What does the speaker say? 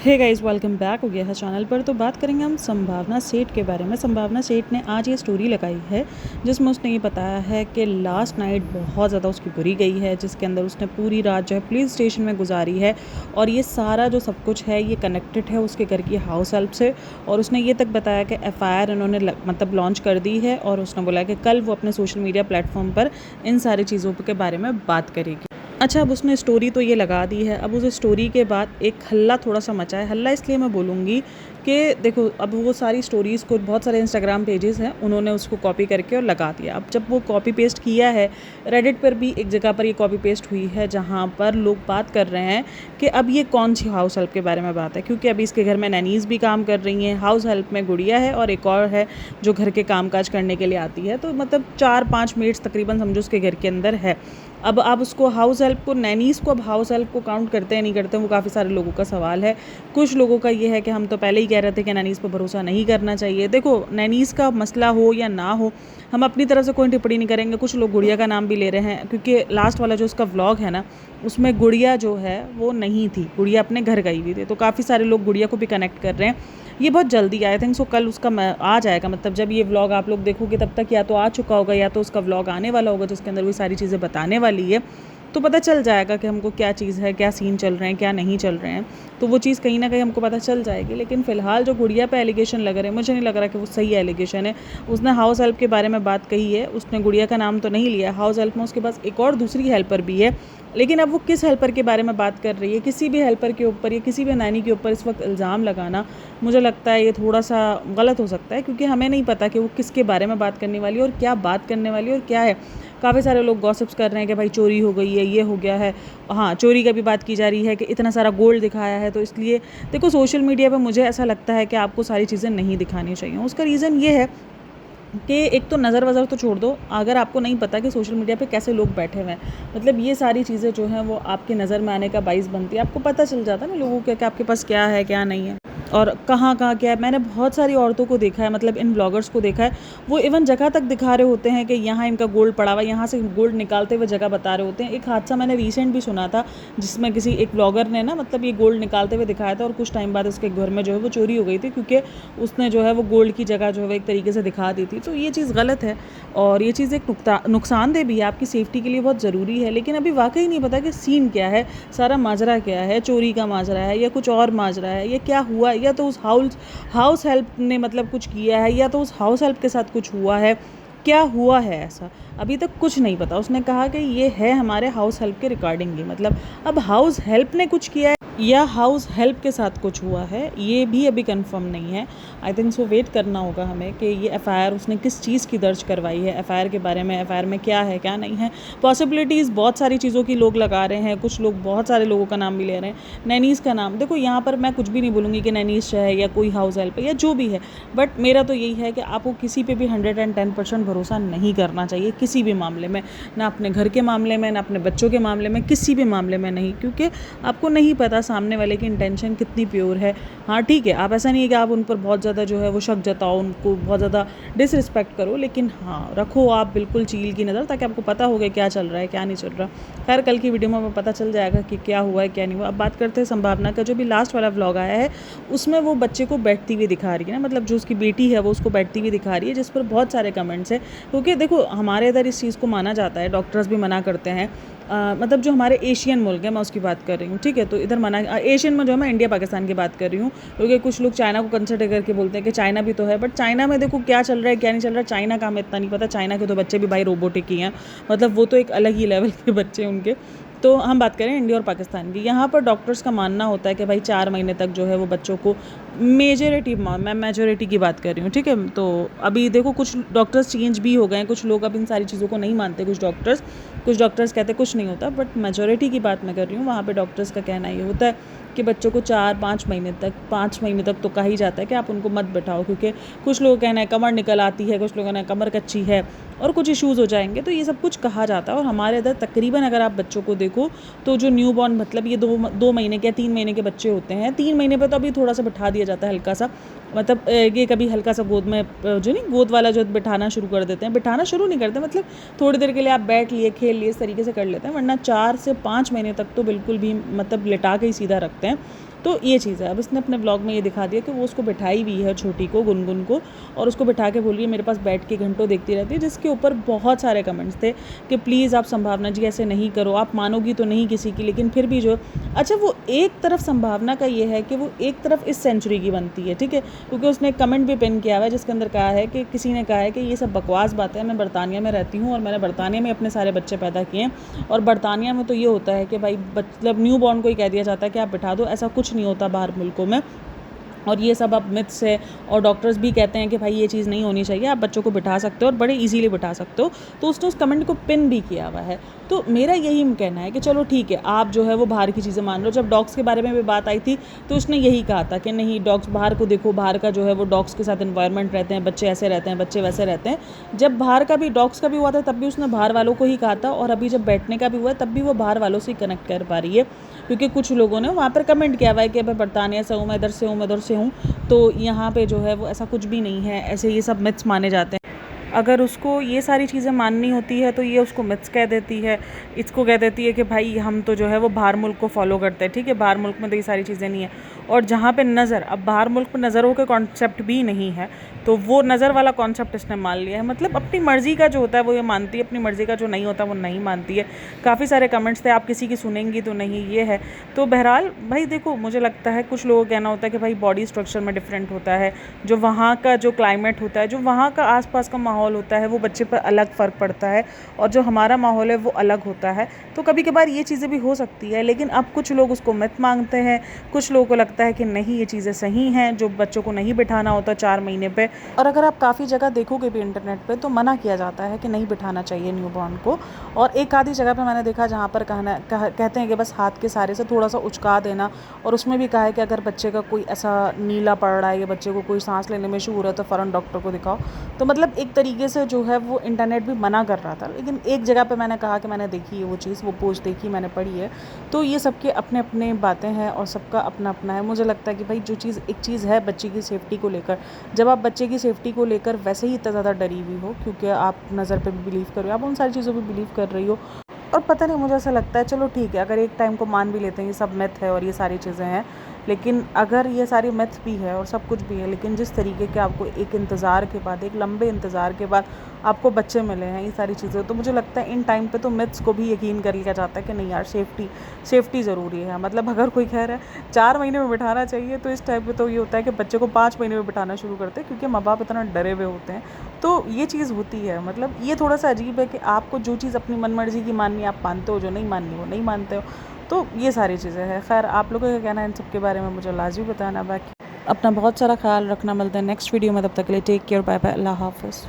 Hey guys, welcome back हो गया है चैनल पर। तो बात करेंगे हम संभावना सेठ के बारे में। संभावना सेठ ने आज ये स्टोरी लगाई है जिसमें उसने ये बताया है कि लास्ट नाइट बहुत ज़्यादा उसकी बुरी गई है, जिसके अंदर उसने पूरी रात जो है पुलिस स्टेशन में गुजारी है। और ये सारा जो सब कुछ है ये कनेक्टेड है उसके घर की हाउस हेल्प से। और उसने ये तक बताया कि एफआईआर इन्होंने मतलब लॉन्च कर दी है, और उसने बोला कि कल वो अपने सोशल मीडिया प्लेटफॉर्म पर इन सारी चीज़ों के बारे में बात करेगी। अच्छा, अब उसने स्टोरी तो ये लगा दी है। अब उस स्टोरी के बाद एक हल्ला थोड़ा-सा मचा है। हल्ला इसलिए मैं बोलूँगी कि देखो, अब वो सारी स्टोरीज़ को बहुत सारे इंस्टाग्राम पेजेस हैं, उन्होंने उसको कॉपी करके और लगा दिया। अब जब वो कॉपी पेस्ट किया है, रेडिट पर भी एक जगह पर ये कॉपी पेस्ट हुई है जहाँ पर लोग बात कर रहे हैं कि अब ये कौन-सी हाउस हेल्प के बारे में बात है। क्योंकि अभी इसके घर में नैनीज़ भी काम कर रही हैं, हाउस हेल्प में गुड़िया है और एक और है जो घर के काम-काज करने के लिए आती है। तो मतलब 4-5 मेड्स तकरीबन समझो उसके घर के अंदर है। अब आप उसको हाउस हेल्प को, नैनीज़ को अब हाउस हेल्प को काउंट करते हैं नहीं करते हैं, वो काफ़ी सारे लोगों का सवाल है। कुछ लोगों का ये है कि हम तो पहले ही कह रहे थे कि नैनीज़ पर भरोसा नहीं करना चाहिए। देखो, नैनीज़ का मसला हो या ना हो, हम अपनी तरफ से कोई टिप्पणी नहीं करेंगे। कुछ लोग गुड़िया का नाम भी ले रहे हैं क्योंकि लास्ट वाला जो उसका व्लॉग है ना, उसमें गुड़िया जो है वो नहीं थी, गुड़िया अपने घर गई हुई थी। तो काफ़ी सारे लोग गुड़िया को भी कनेक्ट कर रहे हैं। ये बहुत जल्दी, आई थिंक सो कल उसका आ जाएगा। मतलब जब ये व्लॉग आप लोग देखोगे तब तक या तो आ चुका होगा या तो उसका व्लॉग आने वाला होगा जिसके अंदर वो सारी चीज़ें बताने वाली है। तो पता चल जाएगा कि हमको क्या चीज़ है, क्या सीन चल रहे हैं, क्या नहीं चल रहे हैं। तो वो चीज़ कहीं ना कहीं हमको पता चल जाएगी। लेकिन फ़िलहाल जो गुड़िया पे एलिगेशन लग रहे हैं, मुझे नहीं लग रहा कि वो सही एलिगेशन है। उसने हाउस हेल्प के बारे में बात कही है, उसने गुड़िया का नाम तो नहीं लिया। हाउस हेल्प में उसके पास एक और दूसरी हेल्पर भी है, लेकिन अब वो किस हेल्पर के बारे में बात कर रही है, किसी भी हेल्पर के ऊपर या किसी भी नैनी के ऊपर इस वक्त इल्ज़ाम लगाना, मुझे लगता है ये थोड़ा सा गलत हो सकता है। क्योंकि हमें नहीं पता कि वो किसके बारे में बात करने वाली है और क्या बात करने वाली है और क्या है। काफ़ी सारे लोग गॉसिप्स कर रहे हैं कि भाई चोरी हो गई है, ये हो गया है। हाँ, चोरी का भी बात की जा रही है कि इतना सारा गोल्ड दिखाया है। तो इसलिए देखो, सोशल मीडिया पे मुझे ऐसा लगता है कि आपको सारी चीज़ें नहीं दिखानी चाहिए। उसका रीज़न ये है कि एक तो नज़र वज़र तो छोड़ दो, अगर आपको नहीं पता कि सोशल मीडिया पे कैसे लोग बैठे हुए हैं, मतलब ये सारी चीज़ें जो हैं वो आपकी नज़र में आने का बाइस बनती है। आपको पता चल जाता है ना लोगों के कि आपके पास क्या है क्या नहीं है और कहाँ क्या है। मैंने बहुत सारी औरतों को देखा है, मतलब इन ब्लॉगर्स को देखा है, वो इवन जगह तक दिखा रहे होते हैं कि यहाँ इनका गोल्ड पड़ा हुआ है, यहाँ से गोल्ड निकालते हुए जगह बता रहे होते हैं। एक हादसा मैंने रिसेंट भी सुना था जिसमें किसी एक ब्लॉगर ने ना मतलब ये गोल्ड निकालते हुए दिखाया था और कुछ टाइम बाद उसके घर में जो है वो चोरी हो गई थी, क्योंकि उसने जो है वो गोल्ड की जगह जो है एक तरीके से दिखा दी थी। तो ये चीज़ गलत है और ये चीज़ एक नुकसानदेह भी है, आपकी सेफ्टी के लिए बहुत ज़रूरी है। लेकिन अभी वाकई नहीं पता कि सीन क्या है, सारा माजरा क्या है, चोरी का माजरा है या कुछ और माजरा है, या क्या हुआ, या तो उस हाउस हेल्प ने मतलब कुछ किया है, या तो उस हाउस हेल्प के साथ कुछ हुआ है। क्या हुआ है ऐसा अभी तक कुछ नहीं पता। उसने कहा कि ये है हमारे हाउस हेल्प के रिकॉर्डिंग ही, मतलब अब हाउस हेल्प ने कुछ किया है या हाउस हेल्प के साथ कुछ हुआ है, ये भी अभी कंफर्म नहीं है। आई थिंक सो वेट करना होगा हमें कि ये एफआईआर उसने किस चीज़ की दर्ज करवाई है, एफआईआर के बारे में, एफआईआर में क्या है क्या नहीं है। पॉसिबिलिटीज़ बहुत सारी चीज़ों की लोग लगा रहे हैं, कुछ लोग बहुत सारे लोगों का नाम भी ले रहे हैं। नैनीज़ का नाम देखो, यहाँ पर मैं कुछ भी नहीं बोलूँगी कि नैनीज़ है या कोई हाउस हेल्प है या जो भी है, बट मेरा तो यही है कि आपको किसी पे भी 110% भरोसा नहीं करना चाहिए किसी भी मामले में, ना अपने घर के मामले में, ना अपने बच्चों के मामले में, किसी भी मामले में नहीं। क्योंकि आपको नहीं पता सामने वाले की इंटेंशन कितनी प्योर है। हाँ ठीक है, आप ऐसा नहीं है कि आप उन पर बहुत ज़्यादा जो है वो शक जताओ, उनको बहुत ज़्यादा डिसरिस्पेक्ट करो, लेकिन हाँ रखो आप बिल्कुल चील की नज़र, ताकि आपको पता होगा क्या चल रहा है क्या नहीं चल रहा। खैर, कल की वीडियो में हमें पता चल जाएगा कि क्या हुआ है क्या नहीं हुआ। अब बात करते हैं संभावना का। जो भी लास्ट वाला व्लॉग आया है उसमें वो बच्चे को बैठती हुई दिखा रही है ना, मतलब जो उसकी बेटी है वो उसको बैठती हुई दिखा रही है, जिस पर बहुत सारे कमेंट्स हैं। क्योंकि देखो, हमारे इधर इस चीज़ को माना जाता है, डॉक्टर्स भी मना करते हैं। मतलब जो हमारे एशियन मुल्क है, मैं उसकी बात कर रही हूँ, ठीक है। तो इधर मना, एशियन में जो है मैं इंडिया पाकिस्तान की बात कर रही हूँ, क्योंकि कुछ लोग चाइना को कंसिडर करके बोलते हैं कि चाइना भी तो है, बट चाइना में देखो क्या चल रहा है क्या नहीं चल रहा है, चाइना का हमें इतना नहीं पता। चाइना के तो बच्चे भी भाई रोबोटिक ही हैं, मतलब वो तो एक अलग ही लेवल के बच्चे हैं उनके। तो हम बात करें इंडिया और पाकिस्तान की, यहाँ पर डॉक्टर्स का मानना होता है कि भाई 4 महीने तक जो है वो बच्चों को मैं मेजोरिटी की बात कर रही हूँ, ठीक है। तो अभी देखो, कुछ डॉक्टर्स चेंज भी हो गए हैं, कुछ लोग अब इन सारी चीज़ों को नहीं मानते। कुछ डॉक्टर्स कहते कुछ नहीं होता, बट मेजोरिटी की बात मैं कर रही हूँ। वहाँ पे डॉक्टर्स का कहना ये होता है कि बच्चों को 5 महीने तक तो कहा ही जाता है कि आप उनको मत बैठाओ, क्योंकि कुछ लोग कहना है कमर निकल आती है, कुछ लोग कहना है कमर कच्ची है और कुछ इश्यूज़ हो जाएंगे। तो ये सब कुछ कहा जाता है। और हमारे इधर तकरीबन अगर आप बच्चों को देखो तो जो न्यू बॉर्न, मतलब ये 2 महीने के या 3 महीने के बच्चे होते हैं, 3 महीने पर तो अभी थोड़ा सा बैठा दिया जाता है हल्का सा, मतलब ये कभी हल्का सा गोद में जो नहीं, गोद वाला जो बैठाना शुरू कर देते हैं, बैठाना शुरू नहीं करते, मतलब थोड़ी देर के लिए आप बैठ लिए, खेल लिए, इस तरीके से कर लेते हैं। वरना 4 से 5 महीने तक तो बिल्कुल भी मतलब लिटा के ही सीधा रखते हैं। तो ये चीज़ है। अब इसने अपने व्लॉग में ये दिखा दिया कि वो उसको बिठाई हुई है छोटी को, गुनगुन को, और उसको बिठा के बोल रही है मेरे पास बैठ के घंटों देखती रहती है, जिसके ऊपर बहुत सारे कमेंट्स थे कि प्लीज़ आप संभावना जी ऐसे नहीं करो, आप मानोगी तो नहीं किसी की, लेकिन फिर भी जो अच्छा वो एक तरफ संभावना का ये है कि वो एक तरफ इस सेंचुरी की बनती है, ठीक है, क्योंकि उसने एक कमेंट भी पिन किया हुआ है जिसके अंदर कहा है कि किसी ने कहा है कि ये सब बकवास बात है, मैं बरतानिया में रहती हूँ और मैंने बरतानिया में अपने सारे बच्चे पैदा किए हैं, और बरतानिया में तो ये होता है कि भाई मतलब न्यू बॉर्न को ही कह दिया जाता है कि आप बिठा दो, ऐसा कुछ नहीं होता बाहर मुल्कों में, और ये सब अब मिथ्स है, और डॉक्टर्स भी कहते हैं कि भाई ये चीज़ नहीं होनी चाहिए, आप बच्चों को बिठा सकते हो और बड़े इजीली बिठा सकते हो। तो उसने उस कमेंट को पिन भी किया हुआ है। तो मेरा यही कहना है कि चलो ठीक है, आप जो है वो बाहर की चीज़ें मान लो। जब डॉग्स के बारे में भी बात आई थी तो उसने यही कहा था कि नहीं, डॉग्स बाहर को देखो, बाहर का जो है वो डॉग्स के साथ इन्वायरमेंट रहते हैं, बच्चे ऐसे रहते हैं, बच्चे वैसे रहते हैं। जब बाहर का भी डॉग्स का भी हुआ था तब भी उसने बाहर वालों को ही कहा था, और अभी जब बैठने का भी हुआ है तब भी वो बाहर वालों से ही कनेक्ट कर पा रही है, क्योंकि कुछ लोगों ने वहाँ पर कमेंट किया हुआ है कि मैं बरतानिया से हूँ, मैं इधर से हूँ, मैं उधर से हूँ, तो यहाँ पे जो है वो ऐसा कुछ भी नहीं है, ऐसे ये सब मिथ्स माने जाते हैं। अगर उसको ये सारी चीज़ें माननी होती है तो ये उसको मिथ्स कह देती है, इसको कह देती है कि भाई हम तो जो है वो बाहर मुल्क को फॉलो करते हैं, ठीक है, बाहर मुल्क में तो ये सारी चीज़ें नहीं है। और जहाँ पे नज़र, अब बाहर मुल्क में नज़रों के कॉन्सेप्ट भी नहीं है, तो वो नज़र वाला कॉन्सेप्ट इसने मान लिया है। मतलब अपनी मर्ज़ी का जो होता है वो ये मानती है, अपनी मर्ज़ी का जो नहीं होता वो नहीं मानती है। काफ़ी सारे कमेंट्स थे, आप किसी की सुनेंगी तो नहीं, ये है। तो बहरहाल भाई देखो, मुझे लगता है कुछ लोगों का कहना होता है कि भाई बॉडी स्ट्रक्चर में डिफरेंट होता है, जो वहाँ का जो क्लाइमेट होता है, जो वहाँ का आसपास का माहौल होता है, वो बच्चे पर अलग फ़र्क पड़ता है, और जो हमारा माहौल है वो अलग होता है। तो कभी कभार ये चीज़ें भी हो सकती है, लेकिन अब कुछ लोग उसको मिथ मांगते हैं, कुछ लोगों को लगता है कि नहीं ये चीज़ें सही हैं, जो बच्चों को नहीं बिठाना होता 4 महीने पे। और अगर आप काफ़ी जगह देखोगे भी इंटरनेट पे तो मना किया जाता है कि नहीं बिठाना चाहिए न्यूबॉर्न को। और एक आधी जगह पे मैंने देखा जहाँ पर कहते हैं कि बस हाथ के सहारे से थोड़ा सा उचका देना, और उसमें भी कहा है कि अगर बच्चे का कोई ऐसा नीला पड़ रहा है या बच्चे को कोई सांस लेने में इशू हो रहा है तो फ़ौरन डॉक्टर को दिखाओ। तो मतलब एक तरीके से जो है वो इंटरनेट भी मना कर रहा था, लेकिन एक जगह पे मैंने कहा कि मैंने देखी है वो चीज़, वो पोस्ट देखी, मैंने पढ़ी है। तो ये सबके अपने अपने बातें हैं और सबका अपना अपना है। मुझे लगता है कि भाई जो चीज़ एक चीज़ है बच्चे की सेफ्टी को लेकर, जब आप बच्चे की सेफ्टी को लेकर वैसे ही इतना ज़्यादा डरी हुई हो, क्योंकि आप नज़र पे भी बिलीव कर रहे हो, आप उन सारी चीज़ों पे बिलीव कर रही हो, और पता नहीं, मुझे ऐसा लगता है चलो ठीक है, अगर एक टाइम को मान भी लेते हैं ये सब मिथ है और ये सारी चीज़ें हैं, लेकिन अगर ये सारी मिथ भी है और सब कुछ भी है, लेकिन जिस तरीके के आपको एक इंतज़ार के बाद, एक लंबे इंतज़ार के बाद आपको बच्चे मिले हैं, ये सारी चीज़ें, तो मुझे लगता है इन टाइम पे तो मिथ्स को भी यकीन कर लिया जाता है कि नहीं यार, सेफ्टी ज़रूरी है। मतलब अगर कोई कह रहा है 4 महीने में बिठाना चाहिए, तो इस टाइम पे तो ये होता है कि बच्चे को 5 महीने में बिठाना शुरू करते हैं, क्योंकि माँ बाप इतना डरे हुए होते हैं। तो ये चीज़ होती है। मतलब ये थोड़ा सा अजीब है कि आपको जो चीज़ अपनी मनमर्जी की माननी आप मानते हो, जो नहीं माननी वो नहीं मानते हो। तो ये सारी चीज़ें हैं। खैर, आप लोगों का कहना है इन सब के बारे में मुझे लाज़मी बताना। बाकी अपना बहुत सारा ख्याल रखना। मिलते हैं नेक्स्ट वीडियो में, तब तक के लिए टेक केयर, बाय बाय, अल्लाह हाफ़िज़।